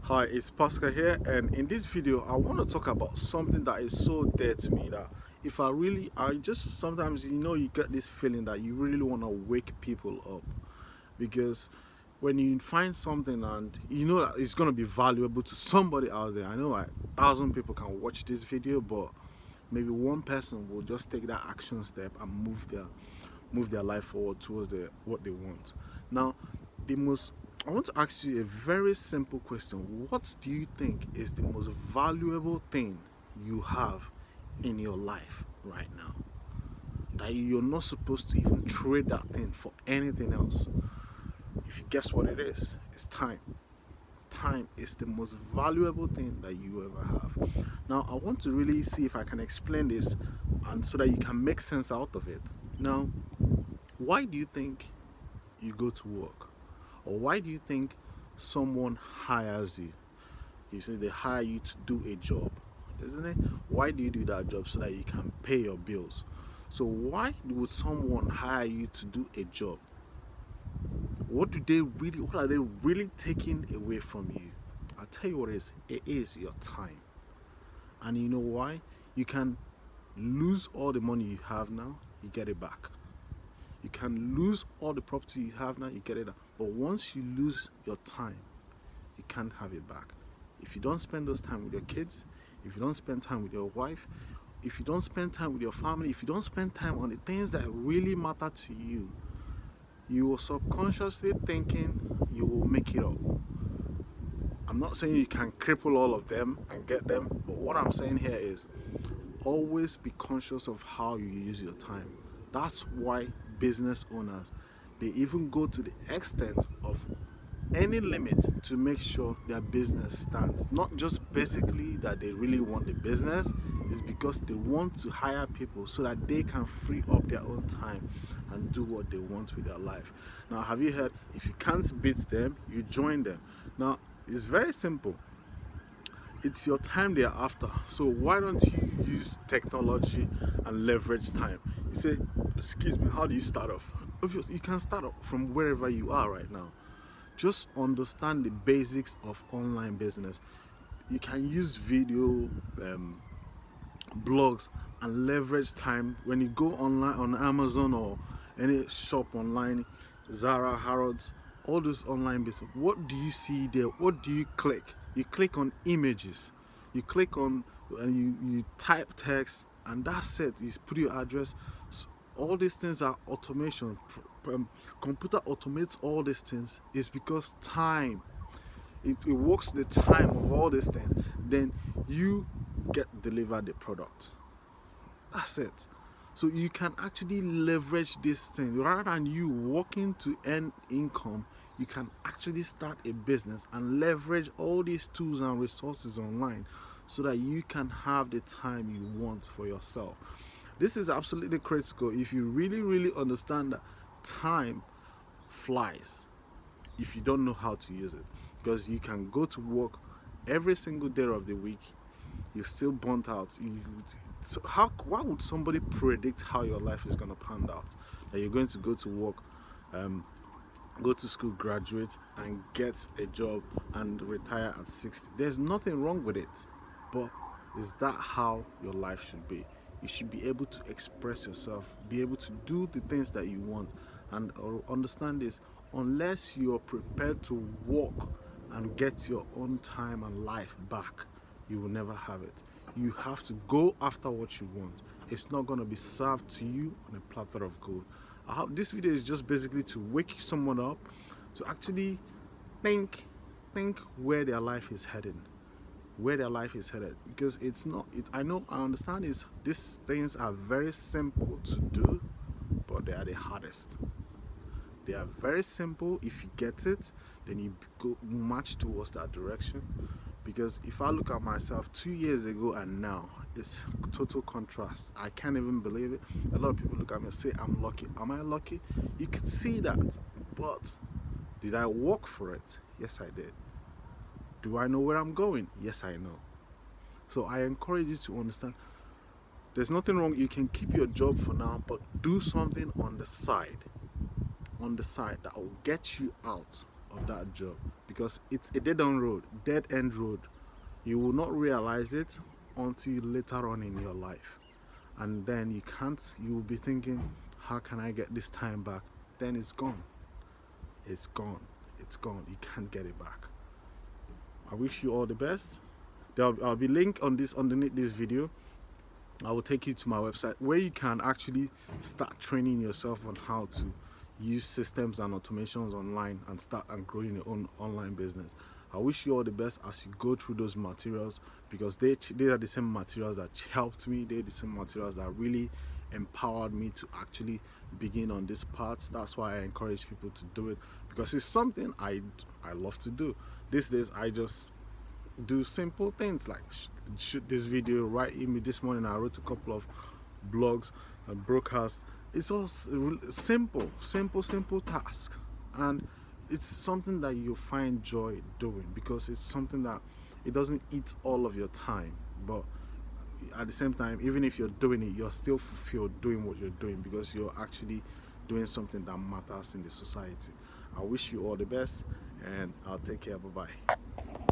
Hi, it's Paschal here, and in this video I want to talk about something that is so dear to me that if I just sometimes you get this feeling that you really want to wake people up, because when you find something and you know that it's going to be valuable to somebody out there. I know like 1,000 people can watch this video, but maybe one person will just take that action step and move their life forward towards what they want. Now, I want to ask you a very simple question. What do you think is the most valuable thing you have in your life right now, that you're not supposed to even trade that thing for anything else? If you guess what it is, it's time. Time is the most valuable thing that you ever have. Now, I want to really see if I can explain this and so that you can make sense out of it. Now, why do you think you go to work? Or why do you think someone hires you? You say they hire you to do a job, isn't it? Why do you do that job? So that you can pay your bills. So why would someone hire you to do a job? What are they really taking away from you? I'll tell you what it is. It is your time. And you know why? You can lose all the money you have now, you get it back. You can lose all the property you have now, you get it back. But once you lose your time, you can't have it back. If you don't spend those time with your kids, if you don't spend time with your wife, if you don't spend time with your family, if you don't spend time on the things that really matter to you, you will subconsciously thinking you will make it up. I'm not saying you can cripple all of them and get them, but what I'm saying here is always be conscious of how you use your time. That's why business owners, they even go to the extent of any limit to make sure their business stands. Not just basically that they really want the business, it's because they want to hire people so that they can free up their own time and do what they want with their life. Now, have you heard, if you can't beat them, you join them? Now, it's very simple. It's your time they are after. So why don't you use technology and leverage time? You say, excuse me, how do you start off? Obviously, you can start off from wherever you are right now. Just understand the basics of online business. You can use video, blogs, and leverage time. When you go online on Amazon or any shop online, Zara, Harrods, all those online business, what do you see there? What do you click? You click on images, you click on and you type text, and that's it. You put your address. So all these things are automation. Computer automates all these things. Is because time, it works the time of all these things. Then you get delivered the product. That's it. So you can actually leverage this thing rather than you working to earn income. You can actually start a business and leverage all these tools and resources online so that you can have the time you want for yourself. This is absolutely critical if you really understand that time flies if you don't know how to use it, because you can go to work every single day of the week, you're still burnt out. So why would somebody predict how your life is going to pan out? That you're going to go to work, go to school, graduate, and get a job and retire at 60. There's nothing wrong with it, but is that how your life should be? You should be able to express yourself, be able to do the things that you want, and understand this: unless you're prepared to work and get your own time and life back, you will never have it. You have to go after what you want. It's not going to be served to you on a platter of gold. This video is just basically to wake someone up to actually think where their life is heading, because it's not. I understand these things are very simple to do, but they are the hardest. They are very simple. If you get it, then you go march towards that direction. Because if I look at myself 2 years ago and now, it's total contrast. I can't even believe it. A lot of people look at me and say I'm lucky. Am I lucky? You can see that. But did I work for it? Yes, I did. Do I know where I'm going? Yes, I know. So I encourage you to understand there's nothing wrong. You can keep your job for now, but do something on the side that will get you out of that job. because it's a dead end road. You will not realize it until later on in your life, and then you will be thinking, how can I get this time back? Then it's gone. It's gone. It's gone. You can't get it back. I wish you all the best. I'll be linked on this underneath this video. I will take you to my website where you can actually start training yourself on how to use systems and automations online and start and growing your own online business. I wish you all the best as you go through those materials, because they are the same materials that helped me. They're the same materials that really empowered me to actually begin on this path. That's why I encourage people to do it, because it's something I love to do. These days I just do simple things like shoot this video, write email. This morning I wrote a couple of blogs and broadcasts. It's all simple task, and it's something that you find joy doing, because it's something that it doesn't eat all of your time, but at the same time, even if you're doing it, you're still fulfilled doing what you're doing, because you're actually doing something that matters in the society. I wish you all the best, and I'll take care. Bye bye.